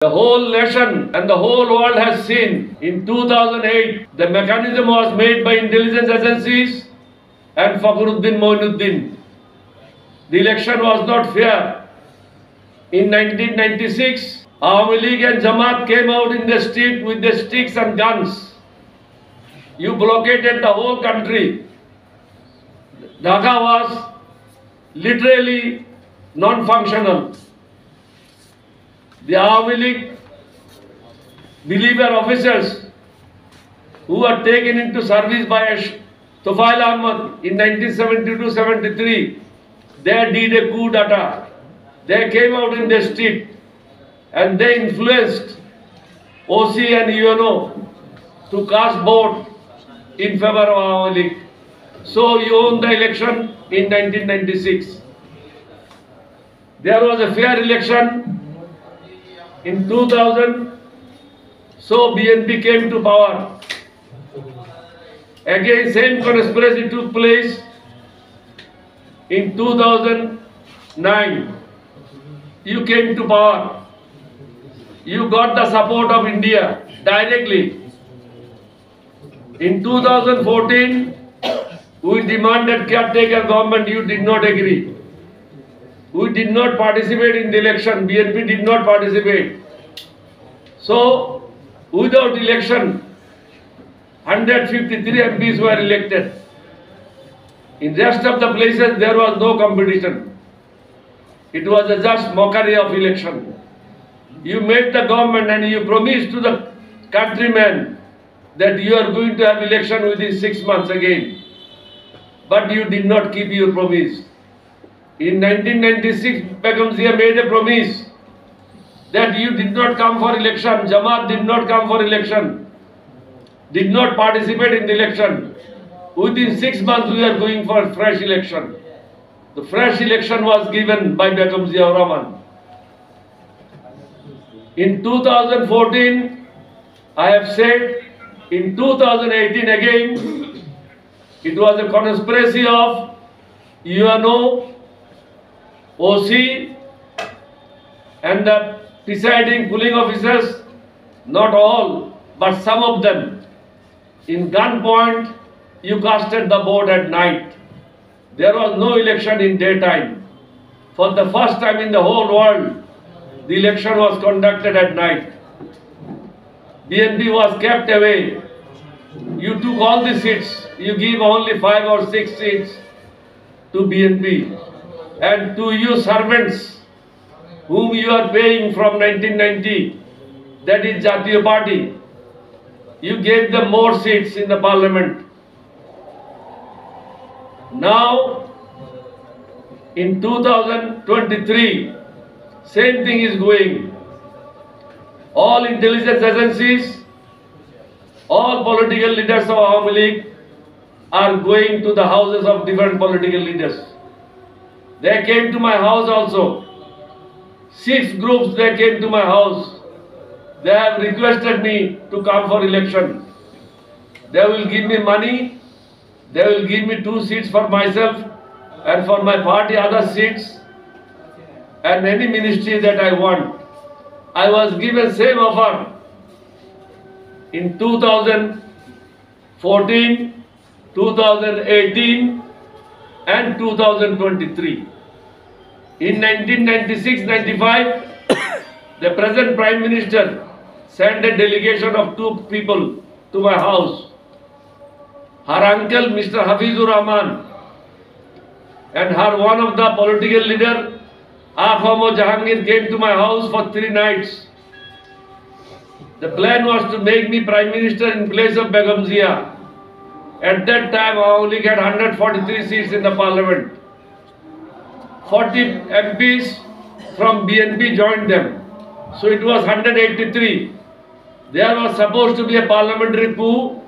The whole nation and the whole world has seen in 2008 the mechanism was made by intelligence agencies and Fakhruddin Moinuddin. The election was not fair. In 1996, Awami League and Jamaat came out in the street with the sticks and guns. You blockaded the whole country. Dhaka was literally non-functional. The Awami League believer officers who were taken into service by Tufail Ahmad in 1972-73, they did a coup d'etat. They came out in the street and they influenced OC and UNO to cast vote in favor of Awami League. So you won the election in 1996. There was a fair election in 2000. So BNP came to power. Again, same conspiracy took place in 2009. You came to power. You got the support of India directly. In 2014, we demanded caretaker government. You did not agree. We did not participate in the election. BNP did not participate. So, without election, 153 MPs were elected. In rest of the places, there was no competition. It was a just mockery of election. You made the government and you promised to the countrymen that you are going to have election within 6 months again. But you did not keep your promise. In 1996, Begum Zia made a promise that you did not come for election. Jamaat did not come for election. Did not participate in the election. Within 6 months, we are going for fresh election. The fresh election was given by Begum Zia Rahman. In 2014, I have said, in 2018 again, it was a conspiracy of UNO, OC, and the presiding pulling officers, not all, but some of them. In gunpoint, you casted the vote at night. There was no election in daytime. For the first time in the whole world, the election was conducted at night. BNP was kept away. You took all the seats. You give only 5 or 6 seats to BNP. And to you servants, whom you are paying from 1990, that is Jatiya Party, you gave them more seats in the parliament. Now, in 2023, same thing is going. All intelligence agencies, all political leaders of Awami League are going to the houses of different political leaders. They came to my house also. 6 groups they came to my house. They have requested me to come for election. They will give me money. They will give me 2 seats for myself and for my party other seats and any ministry that I want. I was given same offer in 2014, 2018 and 2023. In 1996-95, the present Prime Minister sent a delegation of 2 people to my house. Her uncle, Mr. Hafizur Rahman, and her one of the political leader, Akhamo Jahangir, came to my house for 3 nights. The plan was to make me Prime Minister in place of Begum Zia. At that time, I only had 143 seats in the parliament. 40 MPs from BNP joined them. So it was 183. There was supposed to be a parliamentary coup,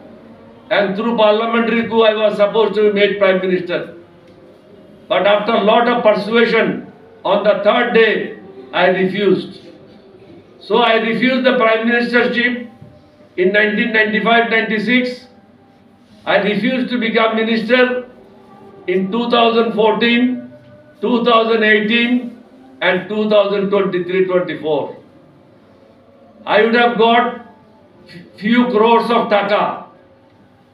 and through parliamentary coup I was supposed to be made Prime Minister. But after a lot of persuasion, on the 3rd day, I refused. So I refused the Prime Ministership in 1995-96. I refused to become Minister in 2014, 2018 and 2023-24. I would have got few crores of taka.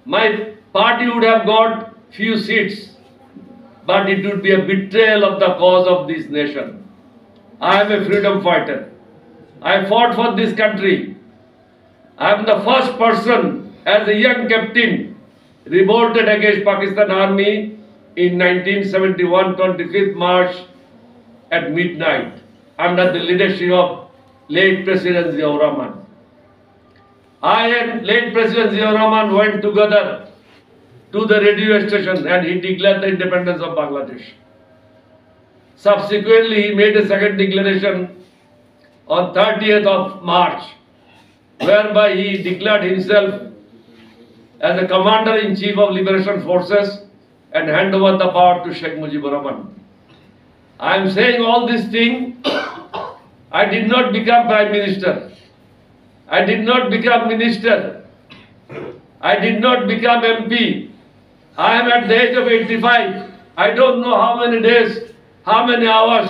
My party would have got few seats. But it would be a betrayal of the cause of this nation. I am a freedom fighter. I fought for this country. I am the first person as a young captain revolted against Pakistan Army in 1971, 25th March at midnight under the leadership of late President Ziaur Rahman. I and late President Ziaur Rahman went together to the radio station and he declared the independence of Bangladesh. Subsequently, he made a second declaration on 30th of March, whereby he declared himself as the Commander-in-Chief of Liberation Forces and hand over the power to Sheikh Mujibur Rahman. I am saying all these things. I did not become Prime Minister. I did not become Minister. I did not become MP. I am at the age of 85. I don't know how many days, how many hours,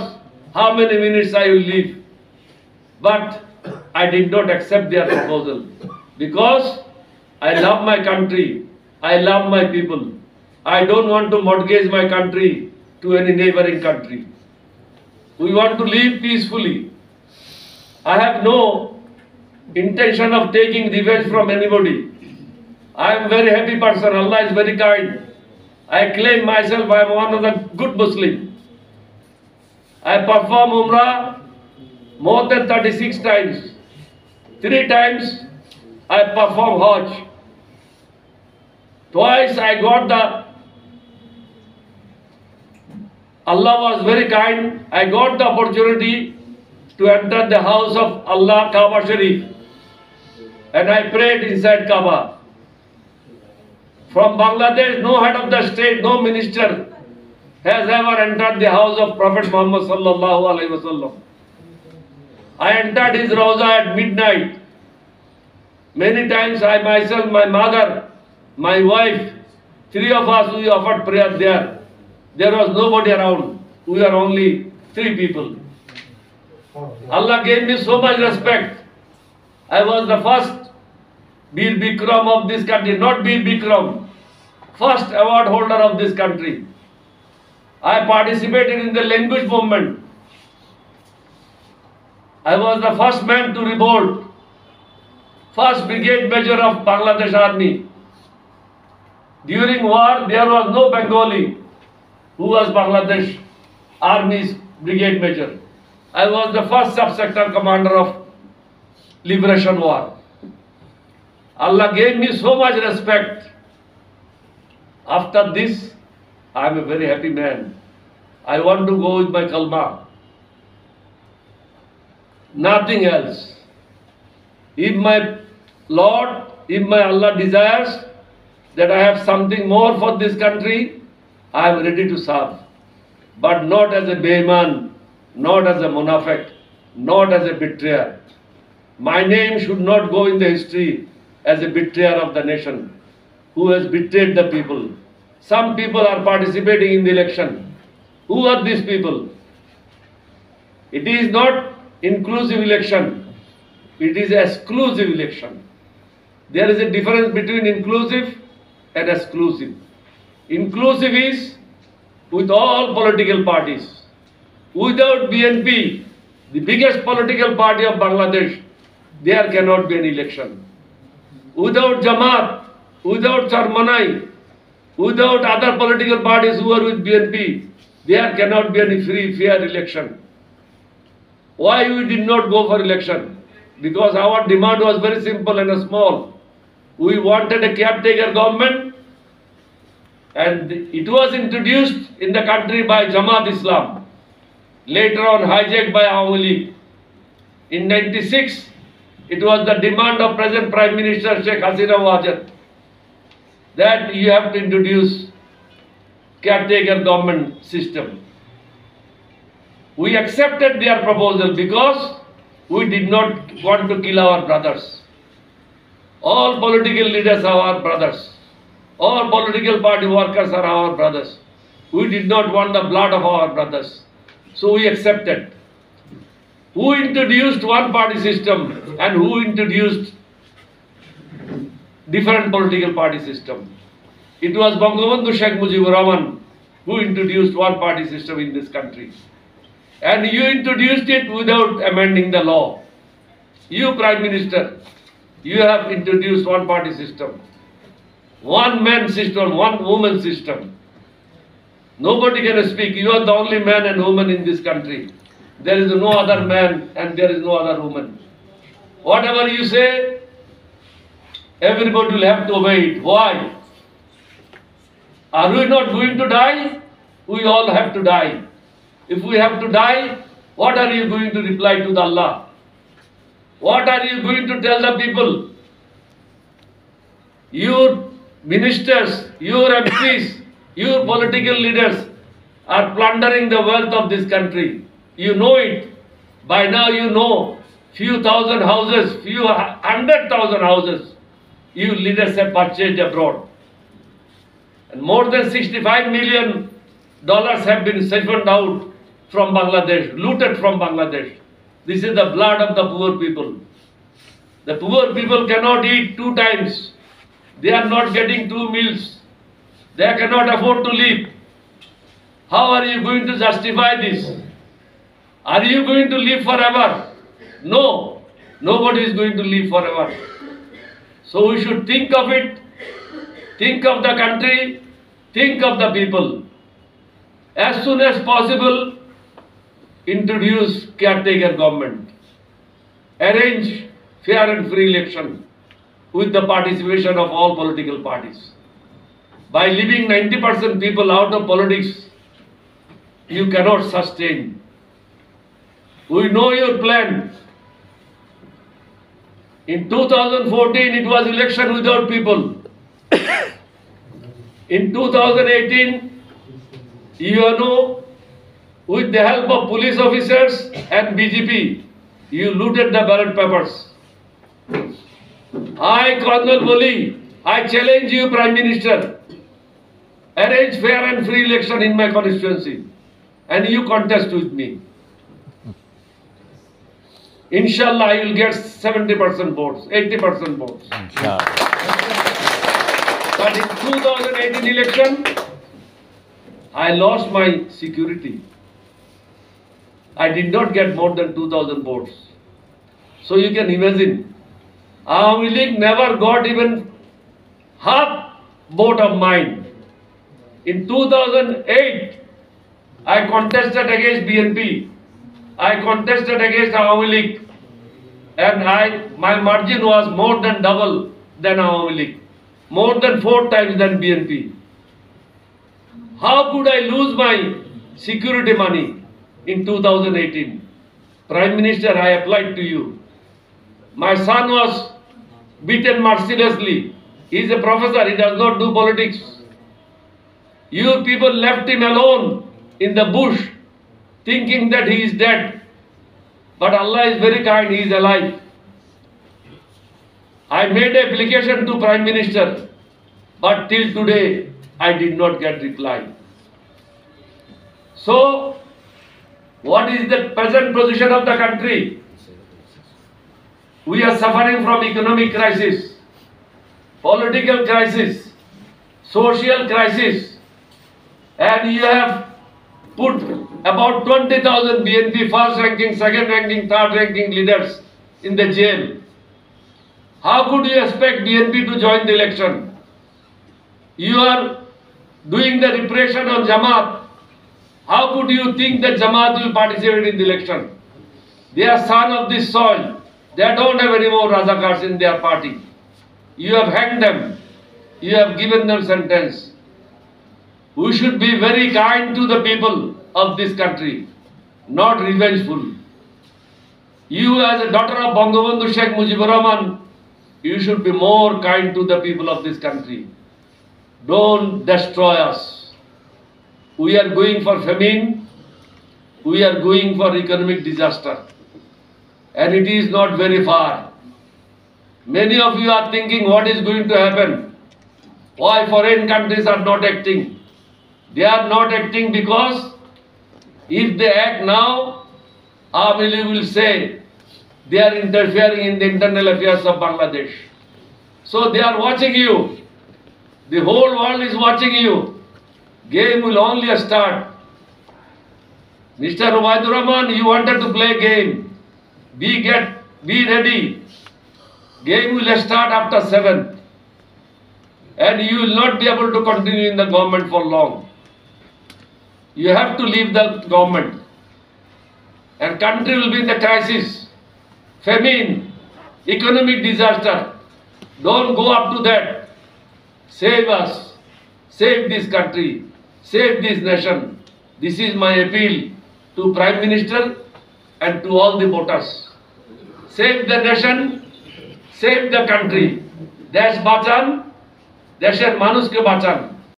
how many minutes I will live. But I did not accept their proposal because I love my country. I love my people. I don't want to mortgage my country to any neighboring country. We want to live peacefully. I have no intention of taking revenge from anybody. I am a very happy person. Allah is very kind. I claim myself I am one of the good Muslims. I perform Umrah more than 36 times. 3 times I perform Hajj. Twice I got the... Allah was very kind. I got the opportunity to enter the house of Allah, Kaaba Sharif. And I prayed inside Kaaba. From Bangladesh, no head of the state, no minister has ever entered the house of Prophet Muhammad sallallahu alaihi wasallam. I entered his Rawza at midnight. Many times I myself, my mother, my wife, 3 of us, we offered prayer there. There was nobody around. We were only 3 people. Allah gave me so much respect. I was the first Bir Bikram of this country, not Bir Bikram, first award holder of this country. I participated in the language movement. I was the first man to revolt, first brigade major of Bangladesh Army. During war, there was no Bengali who was Bangladesh Army's brigade major. I was the first sub-sector commander of Liberation War. Allah gave me so much respect. After this, I am a very happy man. I want to go with my kalma. Nothing else. If my Lord, if my Allah desires that I have something more for this country, I am ready to serve. But not as a Beiman, not as a Munafiq, not as a betrayer. My name should not go in the history as a betrayer of the nation who has betrayed the people. Some people are participating in the election. Who are these people? It is not inclusive election. It is exclusive election. There is a difference between inclusive and exclusive. Inclusive is with all political parties. Without BNP, the biggest political party of Bangladesh, there cannot be an election. Without Jamaat, without Charmanai, without other political parties who are with BNP, there cannot be any free, fair election. Why we did not go for election? Because our demand was very simple and small. We wanted a caretaker government, and it was introduced in the country by Jamaat Islam, later on hijacked by Awami League. In 96, it was the demand of present Prime Minister Sheikh Hasina Wajid that you have to introduce caretaker government system. We accepted their proposal because we did not want to kill our brothers. All political leaders are our brothers. All political party workers are our brothers. We did not want the blood of our brothers. So we accepted. Who introduced one-party system and who introduced different political party system? It was Bangabandhu Sheikh Mujibur Rahman who introduced one-party system in this country. And you introduced it without amending the law. You, Prime Minister, you have introduced one-party system. One man system, one woman system. Nobody can speak. You are the only man and woman in this country. There is no other man and there is no other woman. Whatever you say, everybody will have to obey it. Why? Are we not going to die? We all have to die. If we have to die, what are you going to reply to the Allah? What are you going to tell the people? Your ministers, your MPs, your political leaders are plundering the wealth of this country. You know it. By now you know few thousand houses, few 100,000 houses you leaders have purchased abroad. And more than $65 million have been siphoned out from Bangladesh, looted from Bangladesh. This is the blood of the poor people. The poor people cannot eat 2 times. They are not getting 2 meals. They cannot afford to live. How are you going to justify this? Are you going to live forever? No. Nobody is going to live forever. So we should think of it. Think of the country. Think of the people. As soon as possible, introduce caretaker government. Arrange fair and free election with the participation of all political parties. By leaving 90% people out of politics, you cannot sustain. We know your plan. In 2014, it was election without people. In 2018, you know, with the help of police officers and BJP, you looted the ballot papers. I, Colonel Boli, I challenge you, Prime Minister, arrange fair and free election in my constituency and you contest with me. Inshallah, I will get 70% votes, 80% votes. But in 2018 election, I lost my security. I did not get more than 2,000 votes. So you can imagine, Awami League never got even half vote of mine. In 2008, I contested against BNP. I contested against Awami League. And my margin was more than double than Awami League. More than 4 times than BNP. How could I lose my security money in 2018? Prime Minister, I applied to you. My son was beaten mercilessly. He is a professor, he does not do politics. You people left him alone in the bush, thinking that he is dead. But Allah is very kind, he is alive. I made an application to Prime Minister, but till today I did not get reply. So, what is the present position of the country? We are suffering from economic crisis, political crisis, social crisis, and you have put about 20,000 BNP first ranking, second ranking, third ranking leaders in the jail. How could you expect BNP to join the election? You are doing the repression on Jamaat. How could you think that Jamaat will participate in the election? They are son of this soil. They don't have any more Razakars in their party. You have hanged them. You have given them sentence. We should be very kind to the people of this country, not revengeful. You as a daughter of Bangabandhu Sheikh Mujibur Rahman, you should be more kind to the people of this country. Don't destroy us. We are going for famine. We are going for economic disaster. And it is not very far. Many of you are thinking what is going to happen. Why foreign countries are not acting? They are not acting because if they act now, Awami League will say they are interfering in the internal affairs of Bangladesh. So they are watching you. The whole world is watching you. Game will only start. Mr. Ubaidur Rahman, you wanted to play game. Be ready. Game will start after 7th. And you will not be able to continue in the government for long. You have to leave the government. And country will be in the crisis. Famine, economic disaster. Don't go up to that. Save us. Save this country. Save this nation. This is my appeal to Prime Minister and to all the voters. Save the nation. Save the country. Desh bachan. Desher manushke bachan.